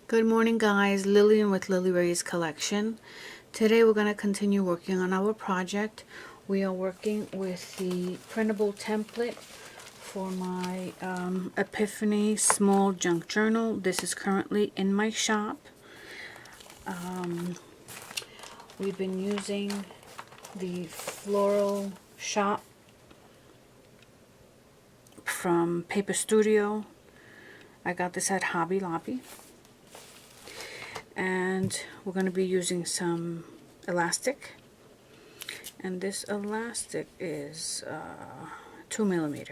Good morning, guys. Lillian with Lily Ray's Collection. Today we're going to continue working on our project. We are working with the printable template for my Epiphany small junk journal. This is currently in my shop. We've been using the Floral Shoppe from Paper Studio. I got this at Hobby Lobby. And we're going to be using some elastic, and this elastic is 2mm.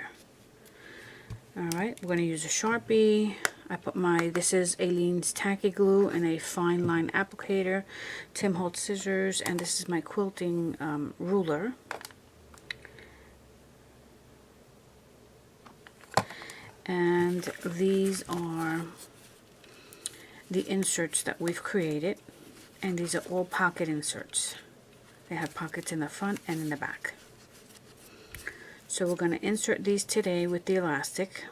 Alright, we're going to use a Sharpie. I put this is Alean's tacky glue and a fine line applicator, Tim Holtz scissors, and this is my quilting ruler. And these are the inserts that we've created, and these are all pocket inserts. They have pockets in the front and in the back. So we're going to insert these today with the elastic,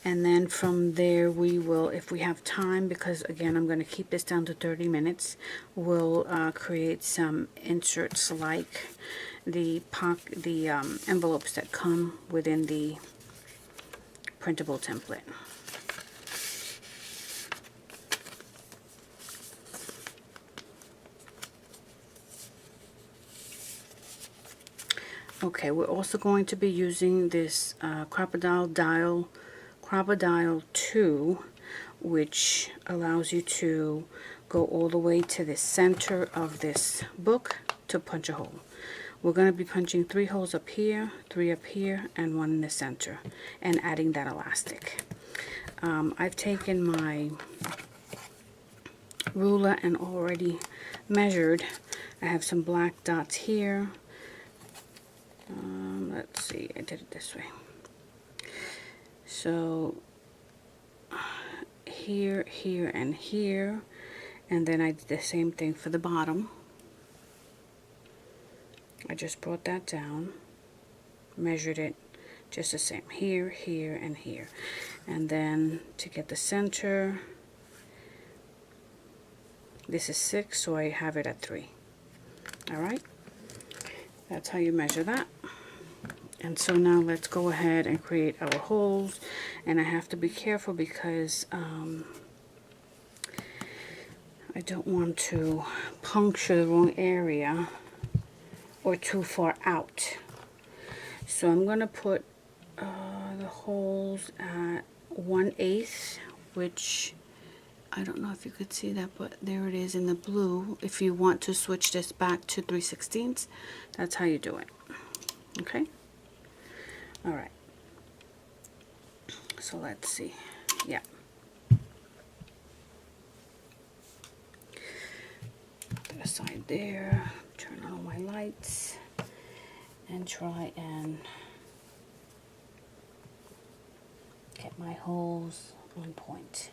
and then from there we will, if we have time, because again I'm going to keep this down to 30 minutes, we'll create some inserts like the envelopes that come within the printable template. Okay, we're also going to be using this Crocodile II, which allows you to go all the way to the center of this book to punch a hole. We're going to be punching 3 holes up here, 3 up here, and 1 in the center, and adding that elastic. I've taken my ruler and already measured. I have some black dots here. Let's see, I did it this way. So here, here, and here, and then I did the same thing for the bottom. I just brought that down, measured it just the same, here, here, and here. And then to get the center, this is 6, so I have it at 3. Alright, that's how you measure that. And so now let's go ahead and create our holes, and I have to be careful because I don't want to puncture the wrong area or too far out. So I'm going to put the holes at 1/8, which I don't know if you could see that, but there it is in the blue. If you want to switch this back to 3/16, that's how you do it. Okay? Alright. So let's see. Yeah. Put it aside there. Turn on all my lights. And try and get my holes on point.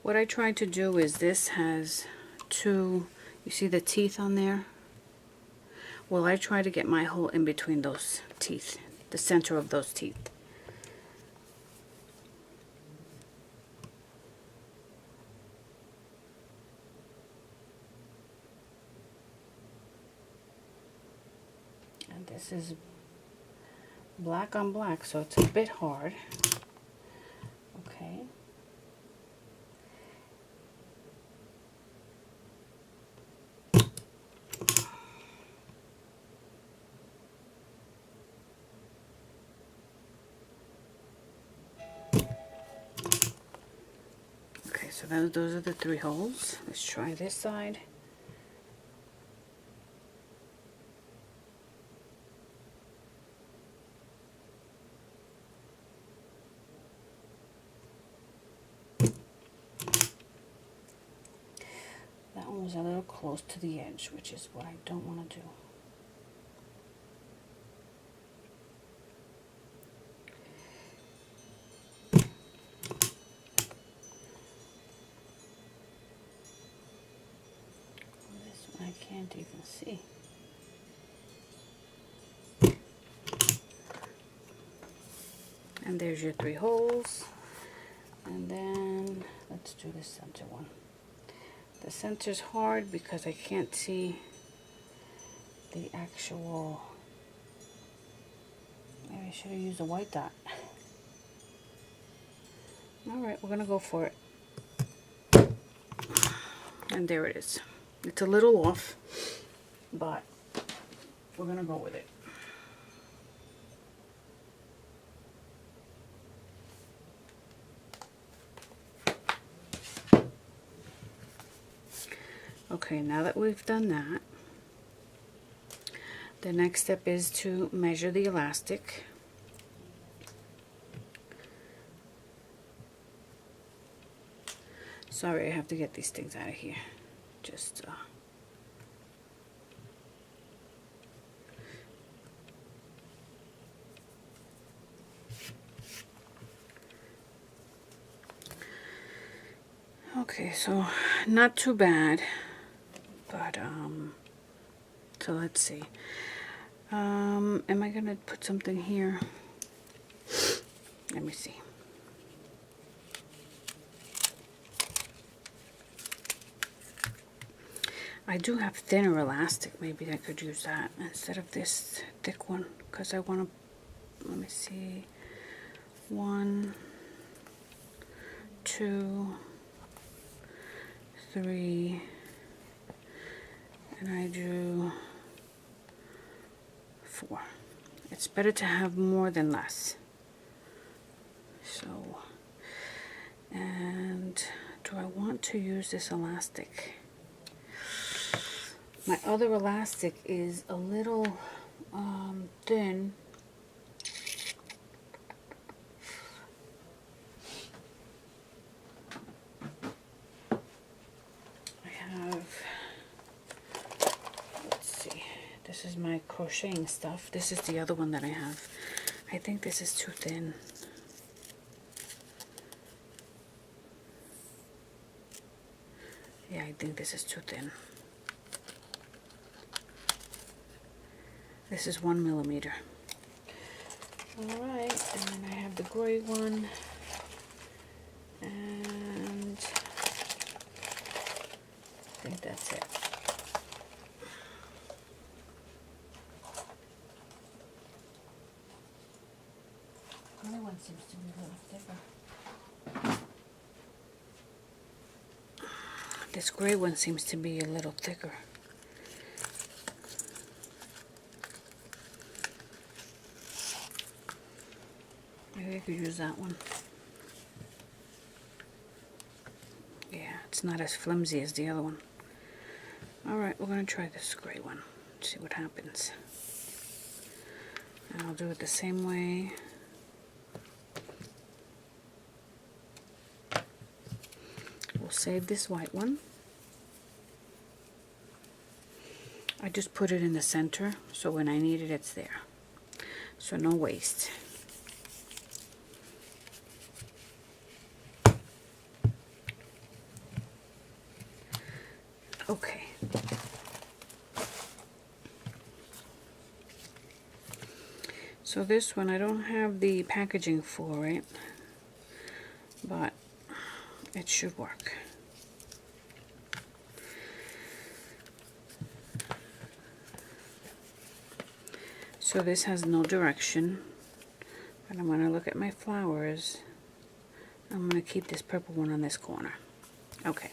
What I tried to do is this has 2, you see the teeth on there? Well, I try to get my hole in between those teeth, the center of those teeth. And this is black on black, so it's a bit hard. Okay. So those are the 3 holes. Let's try this side. That one was a little close to the edge, which is what I don't want to do. I can't even see. And there's your 3 holes. And then let's do the center one. The center's hard because I can't see the actual, maybe I should have used a white dot. Alright, we're gonna go for it. And there it is. It's a little off, but we're gonna go with it. Okay, now that we've done that, the next step is to measure the elastic. Sorry, I have to get these things out of here. Just okay, so not too bad, but so let's see. Am I gonna put something here? Let me see. I do have thinner elastic. Maybe I could use that instead of this thick one, because I want to, let me see, 1, 2, 3, and I do 4. It's better to have more than less. So, and do I want to use this elastic? My other elastic is a little thin. I have, let's see, this is my crocheting stuff. This is the other one that I have. I think this is too thin. Yeah, I think this is too thin. This is 1 millimeter. Alright, and then I have the gray one. And I think that's it. The gray one seems to be a little thicker. This gray one seems to be a little thicker. Maybe I could use that one. Yeah, it's not as flimsy as the other one. Alright, we're going to try this gray one. See what happens. And I'll do it the same way. We'll save this white one. I just put it in the center, so when I need it, it's there. So no waste. Okay. So this one, I don't have the packaging for it, but it should work. So this has no direction, but I'm going to look at my flowers. I'm going to keep this purple one on this corner. Okay.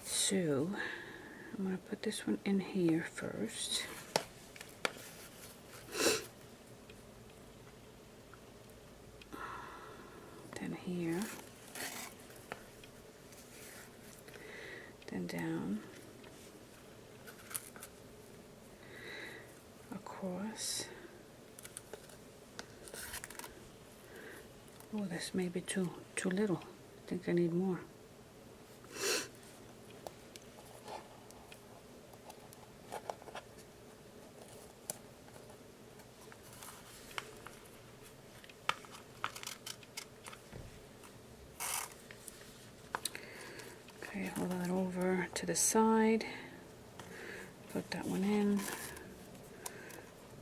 So I'm going to put this one in here first. Then here. Then down. Across. Oh, this may be too little. I think I need more. Okay, hold that over to the side. Put that one in.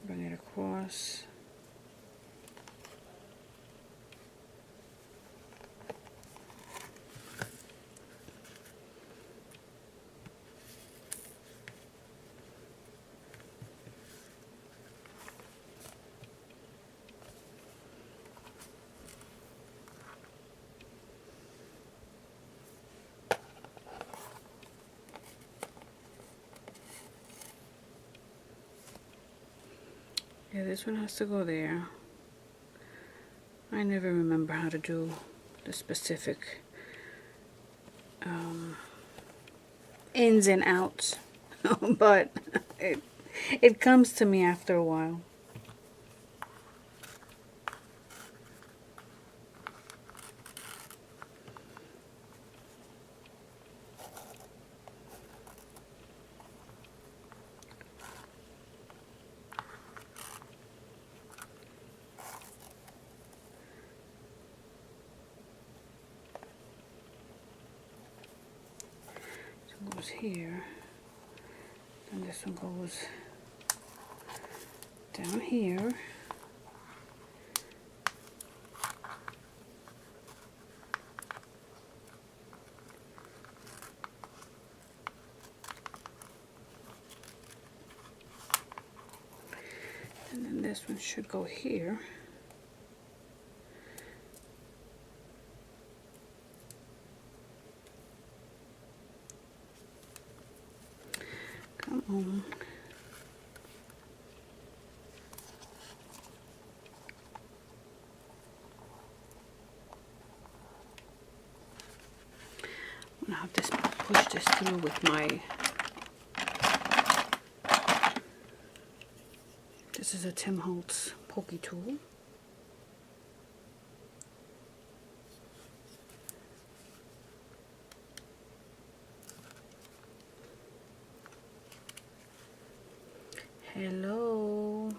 Bring it across. Yeah, this one has to go there. I never remember how to do the specific ins and outs, but it comes to me after a while. Goes here, and this one goes down here, and then this one should go here. Come on. I'm gonna have to push this through with my, this is a Holtz pokey tool. Hello.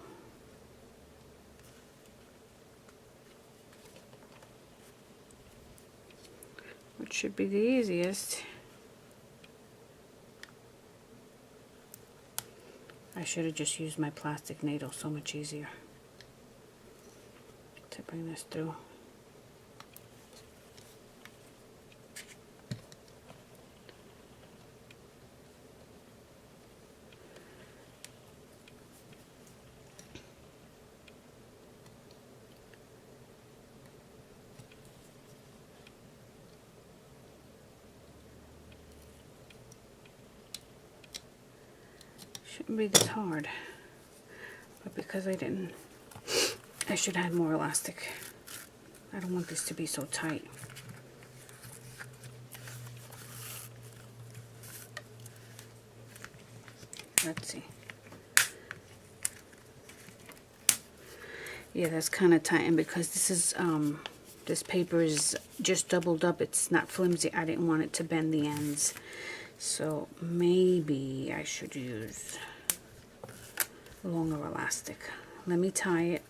Which should be the easiest. I should have just used my plastic needle, so much easier to bring this through. Shouldn't be this hard, but because I didn't, I should add more elastic. I don't want this to be so tight. Let's see. Yeah, that's kind of tight, and because this is this paper is just doubled up, it's not flimsy. I didn't want it to bend the ends, so maybe I should use longer elastic. Let me tie it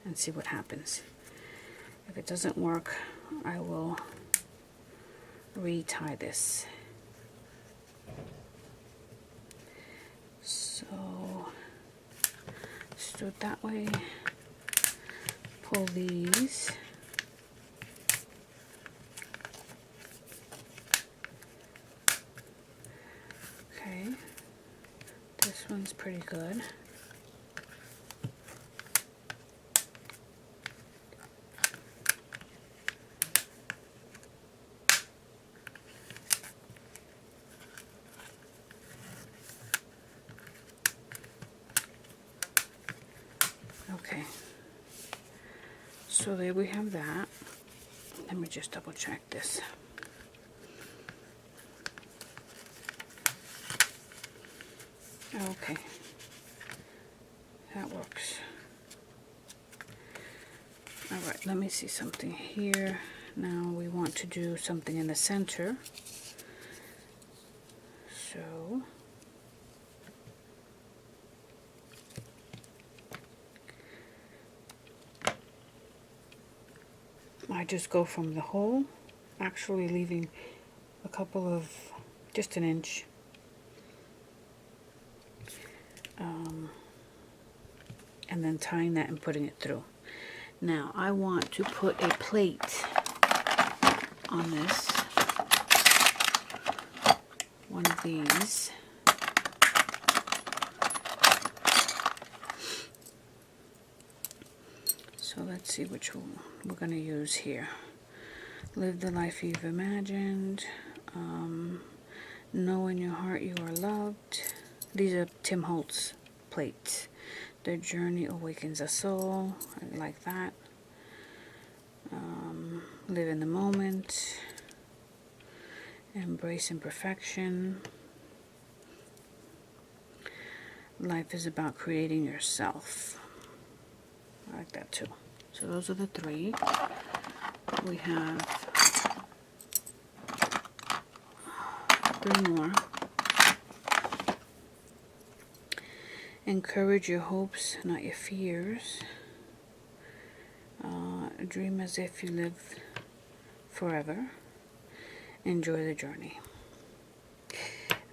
and see what happens. If it doesn't work, I will retie this. So let's do it that way. Pull these. Okay, this one's pretty good. Okay, so there we have that. Let me just double check this. Okay, that works. All right, let me see something here. Now we want to do something in the center. So I just go from the hole, actually leaving a couple of, just an inch. And then tying that and putting it through. Now I want to put a plate on this, one of these. So let's see which one we're going to use here. Live the life you've imagined. Know in your heart you are loved. These are Holtz plates. The journey awakens the soul. I like that. Live in the moment. Embrace imperfection. Life is about creating yourself. I like that too. So those are the 3. We have 3 more. Encourage your hopes, not your fears. Dream as if you live forever. Enjoy the journey.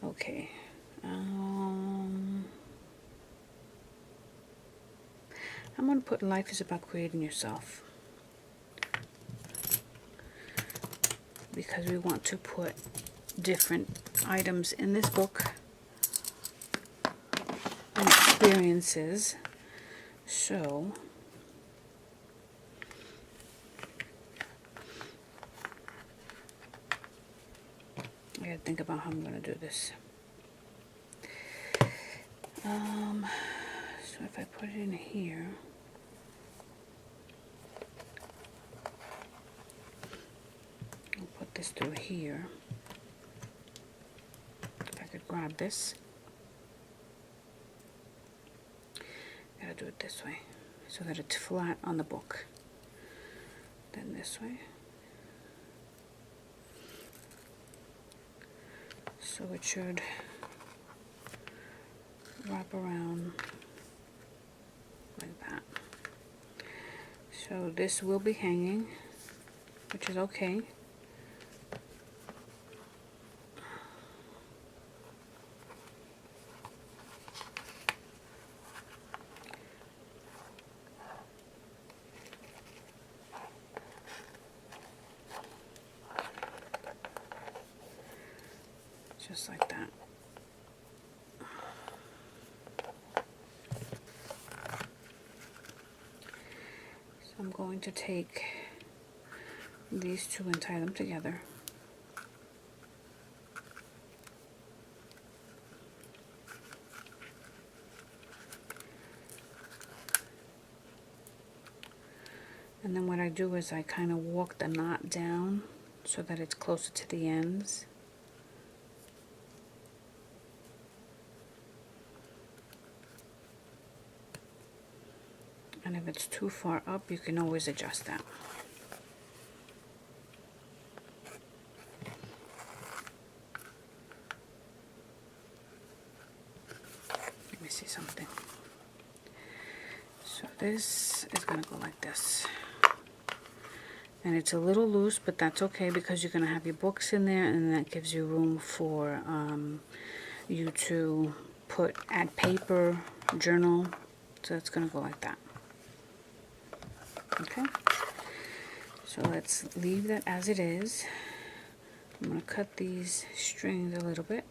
Okay. I'm going to put life is about creating yourself. Because we want to put different items in this book and experiences. So I gotta think about how I'm gonna do this. So if I put it in here, I'll put this through here. If I could grab this. Gotta do it this way so that it's flat on the book. Then this way. So it should wrap around like that. So this will be hanging, which is okay. Just like that. So I'm going to take these 2 and tie them together. And then what I do is I kind of walk the knot down so that it's closer to the ends. And if it's too far up, you can always adjust that. Let me see something. So this is going to go like this. And it's a little loose, but that's okay because you're going to have your books in there, and that gives you room for you to add paper, journal. So it's going to go like that. Okay, so let's leave that as it is. I'm going to cut these strings a little bit.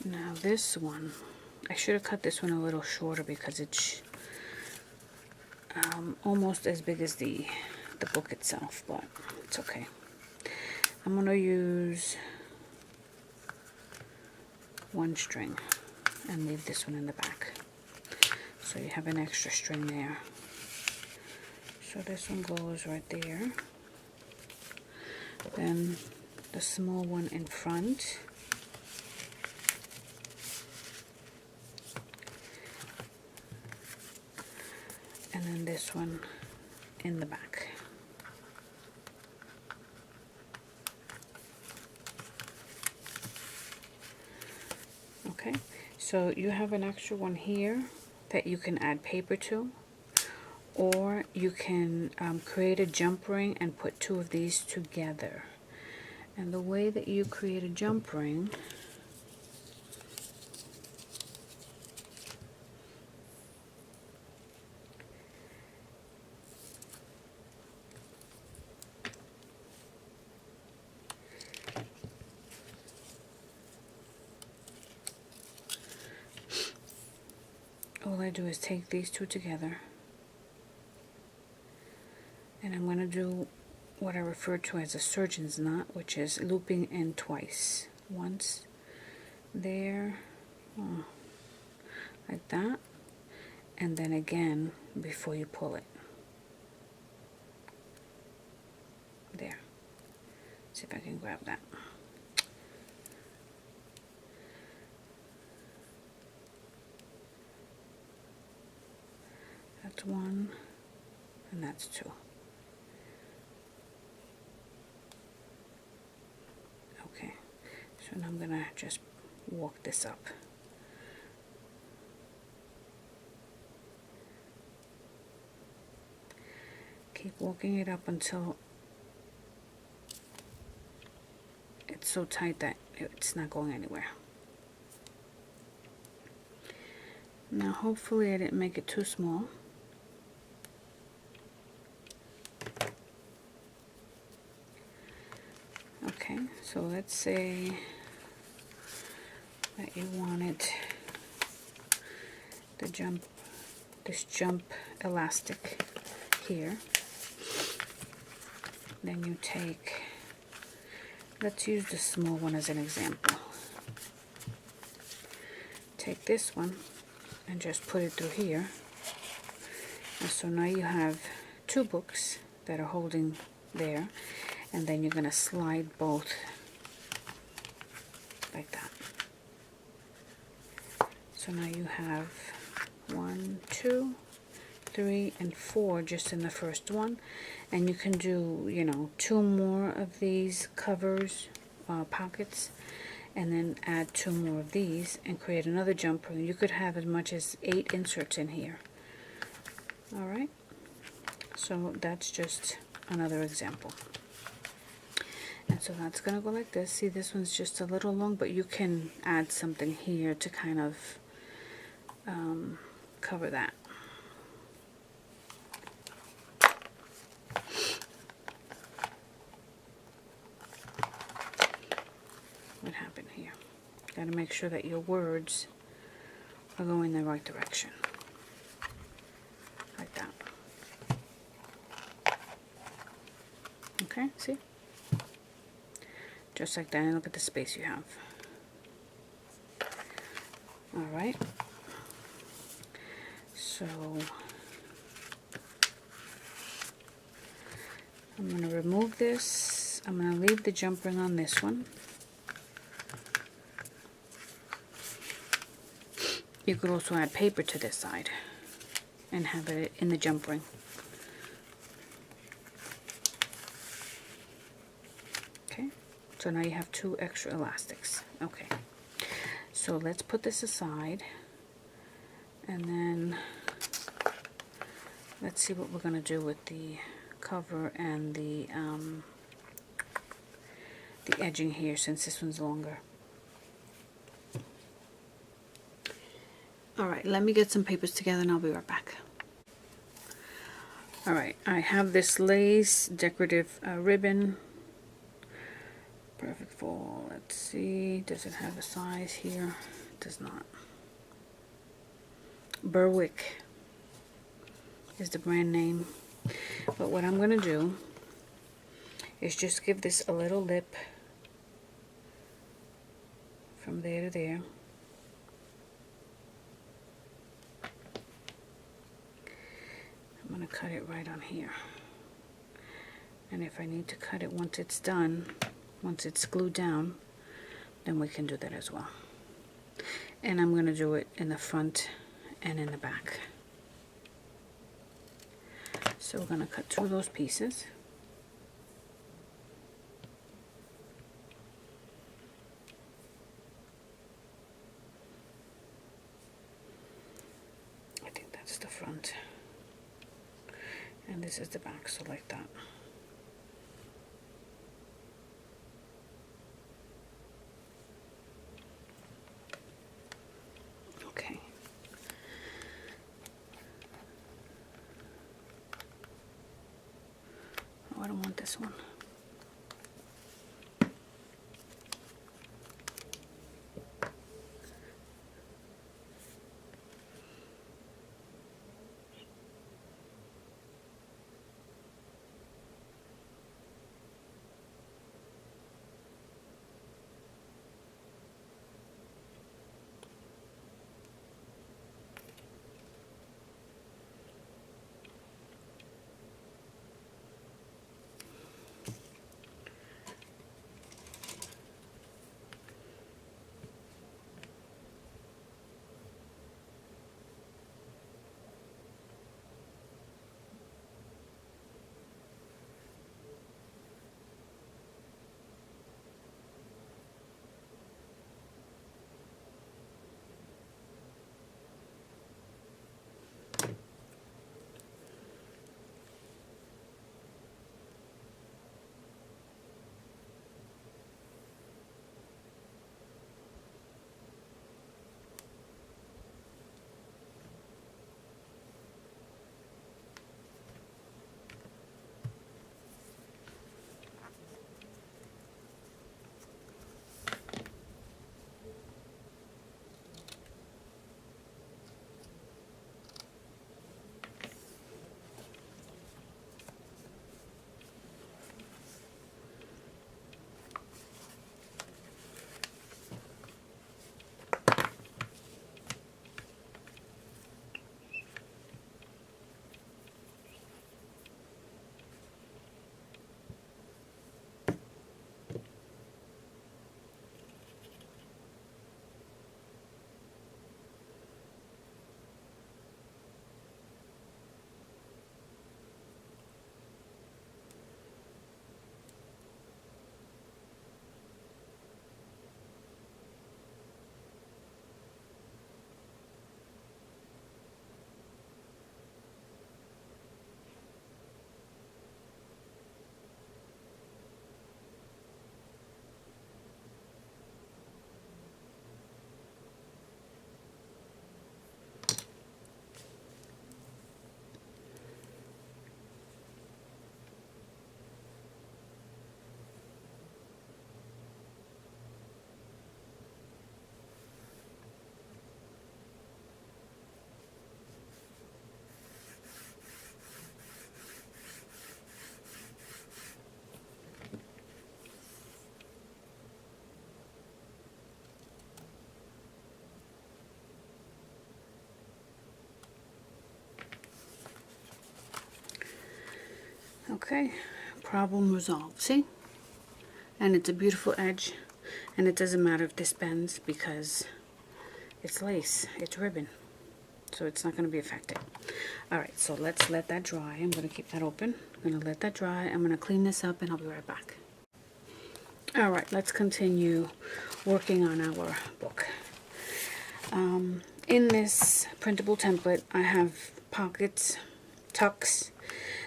Now this one, I should have cut this one a little shorter because it's almost as big as the book itself, but it's okay. I'm going to use 1 string and leave this one in the back. So you have an extra string there. So this one goes right there. Then the small one in front. And then this one in the back. Okay, so you have an extra one here that you can add paper to, or you can create a jump ring and put 2 of these together. And the way that you create a jump ring, all I do is take these two together, and I'm going to do what I refer to as a surgeon's knot, which is looping in twice. Once there, like that, and then again before you pull it. There. See if I can grab that. That's one, and that's two. Okay, so now I'm gonna just walk this up. Keep walking it up until it's so tight that it's not going anywhere. Now hopefully I didn't make it too small. Okay, so let's say that you wanted this jump elastic here. Then you take, let's use the small one as an example. Take this one and just put it through here. And so now you have two books that are holding there, and then you're going to slide both like that. So now you have 1, 2, 3, and 4 just in the first one, and you can do, you know, 2 more of these covers, pockets, and then add 2 more of these and create another jumper. You could have as much as 8 inserts in here. Alright, so that's just another example. And so that's going to go like this. See, this one's just a little long, but you can add something here to kind of cover that. What happened here? Got to make sure that your words are going in the right direction. Like that. Okay, see? Just like that, and look at the space you have. Alright. So I'm going to remove this. I'm going to leave the jump ring on this one. You could also add paper to this side and have it in the jump ring. Okay, so now you have 2 extra elastics. Okay, so let's put this aside, and then let's see what we're going to do with the cover and the edging here, since this one's longer. Alright, let me get some papers together and I'll be right back. Alright, I have this lace decorative ribbon. Perfect for, let's see, does it have a size here? It does not. Berwick is the brand name. But what I'm going to do is just give this a little lip from there to there. I'm going to cut it right on here. And if I need to cut it once it's done, once it's glued down, then we can do that as well. And I'm going to do it in the front and in the back. So we're going to cut 2 of those pieces. I think that's the front. And this is the back, so like that. Okay. Oh, I don't want this one. Okay, problem resolved. See? And it's a beautiful edge, and it doesn't matter if this bends because it's lace, it's ribbon, so it's not going to be affected. Alright, so let's let that dry. I'm going to keep that open. I'm going to let that dry. I'm going to clean this up and I'll be right back. Alright, let's continue working on our book. In this printable template, I have pockets, tucks,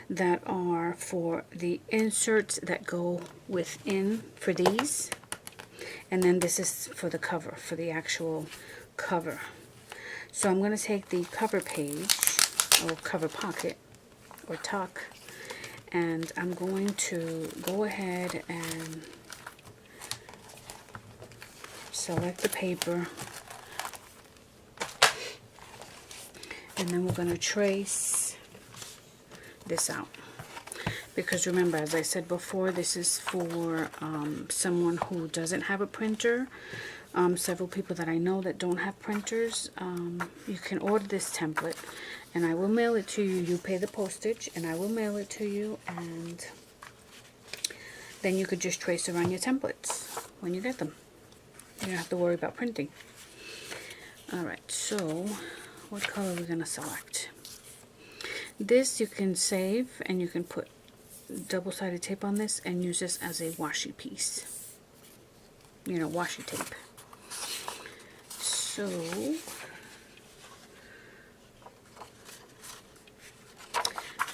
that are for the inserts that go within for these. And then this is for the cover, for the actual cover. So I'm going to take the cover page, or cover pocket, or tuck, and I'm going to go ahead and select the paper, and then we're going to trace this out. Because remember, as I said before, this is for someone who doesn't have a printer. Several people that I know that don't have printers. You can order this template, and I will mail it to you. You pay the postage, and I will mail it to you, and then you could just trace around your templates when you get them. You don't have to worry about printing. Alright, so what color are we going to select? This you can save, and you can put double-sided tape on this and use this as a washi piece. You know, washi tape. So,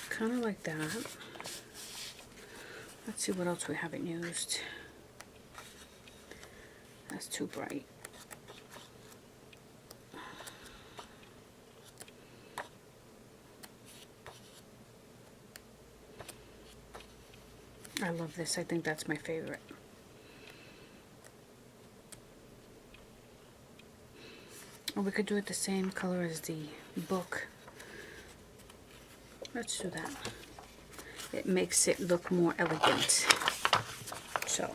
kind of like that. Let's see what else we haven't used. That's too bright. I love this. I think that's my favorite. Or we could do it the same color as the book. Let's do that. It makes it look more elegant. So.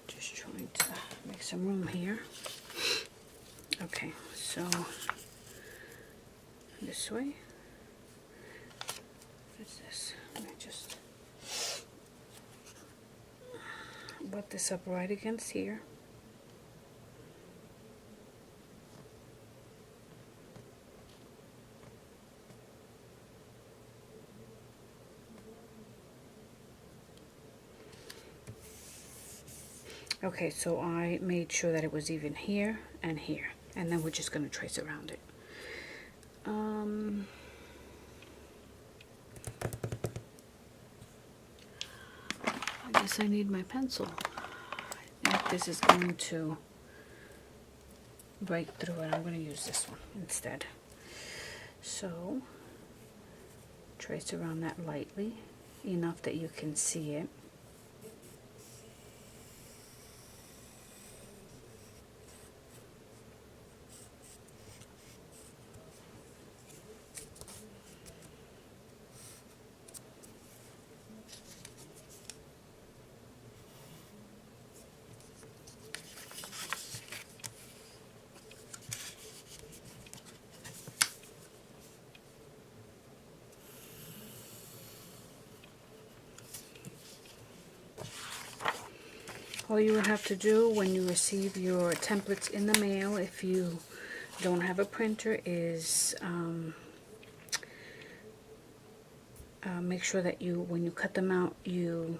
Just trying to make some room here. Okay, so this way. What's this? Let me just butt this up right against here. Okay, so I made sure that it was even here and here. And then we're just going to trace around it. I guess I need my pencil. If this is going to break through it, I'm going to use this one instead. So, trace around that lightly, enough that you can see it. All you would have to do when you receive your templates in the mail, if you don't have a printer, is make sure that you, when you cut them out, you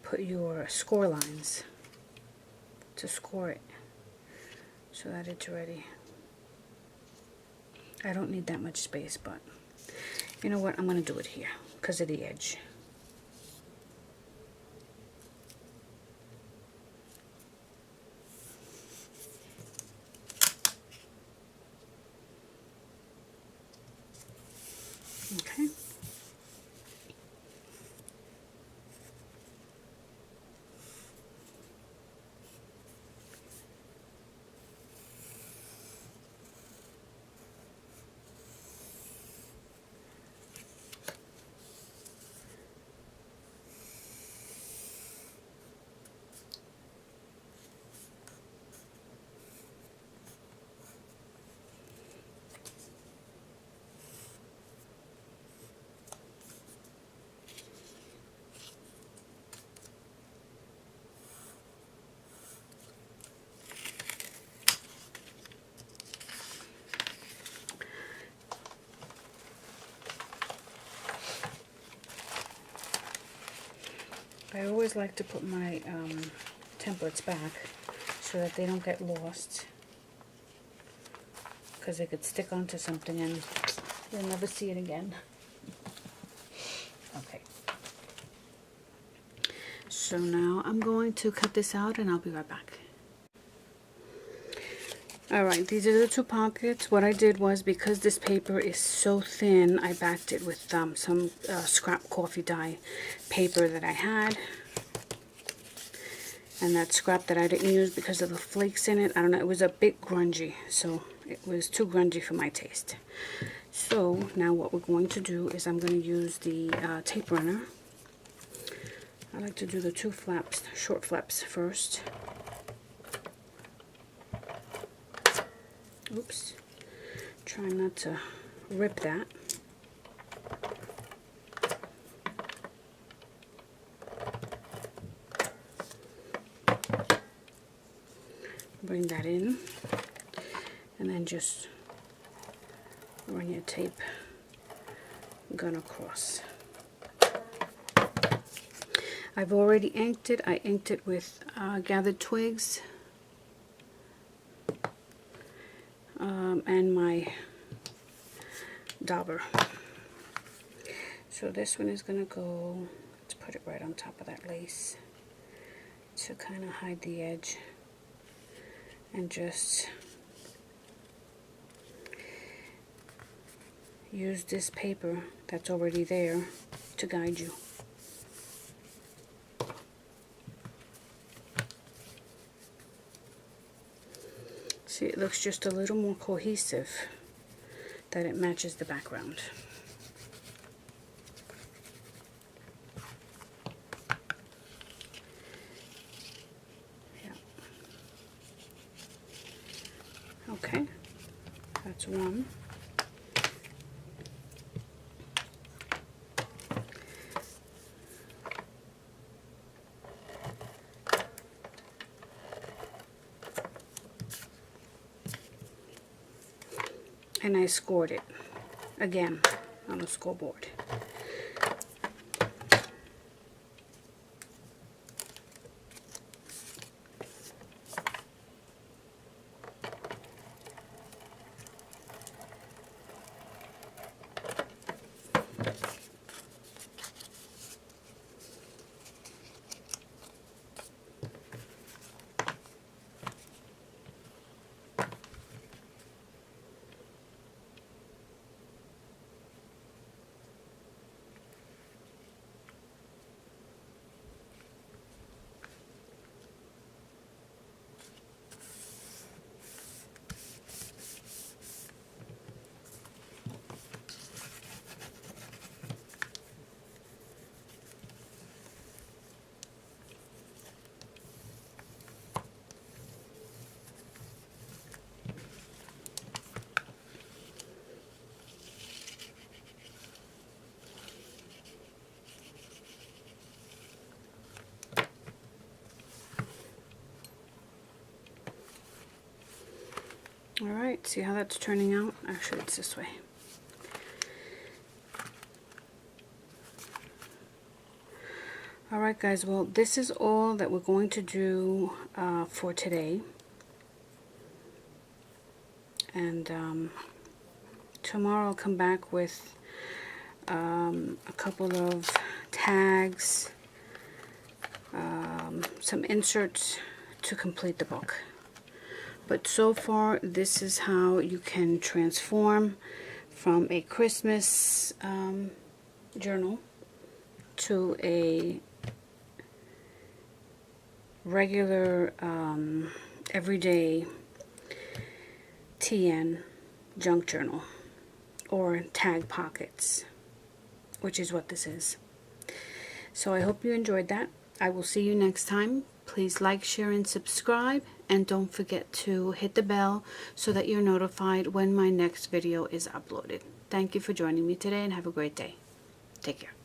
put your score lines to score it so that it's ready. I don't need that much space, but you know what? I'm going to do it here because of the edge. Okay. always like to put my templates back so that they don't get lost, because they could stick onto something and you'll never see it again. Okay. So now I'm going to cut this out and I'll be right back. Alright, these are the two pockets. What I did was, because this paper is so thin, I backed it with some scrap coffee dye paper that I had. And that scrap that I didn't use because of the flakes in it, I don't know, it was a bit grungy. So it was too grungy for my taste. So now what we're going to do is I'm going to use the tape runner. I like to do the two flaps, short flaps first. Oops, try not to rip that. Bring that in, and then just run your tape gun across. I've already inked it. I inked it with gathered twigs. And my dauber. So this one is going to go, let's put it right on top of that lace to kind of hide the edge, and just use this paper that's already there to guide you. See, it looks just a little more cohesive that it matches the background. Yeah. Okay, that's one. And I scored it again on the scoreboard. Alright, see how that's turning out? Actually, it's this way. Alright guys, well this is all that we're going to do for today. And tomorrow I'll come back with a couple of tags, some inserts to complete the book. But so far, this is how you can transform from a Christmas journal to a regular, everyday TN junk journal, or tag pockets, which is what this is. So I hope you enjoyed that. I will see you next time. Please like, share, and subscribe. And don't forget to hit the bell so that you're notified when my next video is uploaded. Thank you for joining me today, and have a great day. Take care.